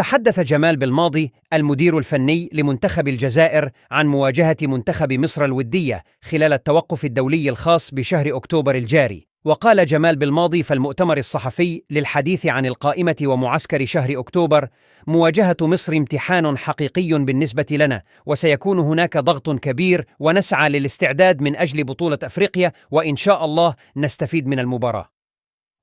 تحدث جمال بالماضي المدير الفني لمنتخب الجزائر عن مواجهة منتخب مصر الودية خلال التوقف الدولي الخاص بشهر أكتوبر الجاري. وقال جمال بالماضي في المؤتمر الصحفي للحديث عن القائمة ومعسكر شهر أكتوبر: مواجهة مصر امتحان حقيقي بالنسبة لنا، وسيكون هناك ضغط كبير، ونسعى للاستعداد من أجل بطولة أفريقيا، وإن شاء الله نستفيد من المباراة.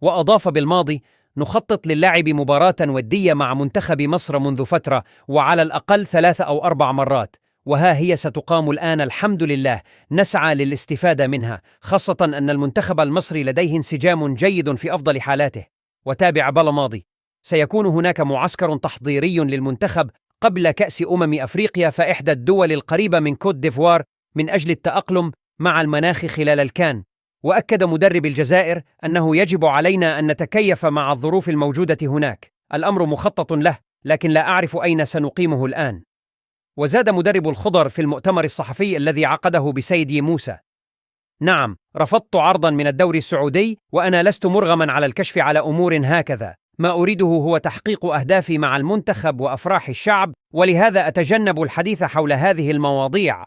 وأضاف بالماضي: نخطط للعب مباراة ودية مع منتخب مصر منذ فترة، وعلى الأقل 3 أو 4 مرات، وها هي ستقام الآن الحمد لله. نسعى للاستفادة منها، خاصة أن المنتخب المصري لديه انسجام جيد في أفضل حالاته. وتابع بالماضي: سيكون هناك معسكر تحضيري للمنتخب قبل كأس أفريقيا في إحدى الدول القريبة من كوت ديفوار من أجل التأقلم مع المناخ خلال الكان. وأكد مدرب الجزائر أنه يجب علينا أن نتكيف مع الظروف الموجودة هناك. الأمر مخطط له، لكن لا أعرف أين سنقيمه الآن. وزاد مدرب الخضر في المؤتمر الصحفي الذي عقده بسيدي موسى: نعم، رفضت عرضا من الدوري السعودي، وأنا لست مرغما على الكشف على أمور هكذا. ما أريده هو تحقيق أهدافي مع المنتخب وأفراح الشعب، ولهذا أتجنب الحديث حول هذه المواضيع.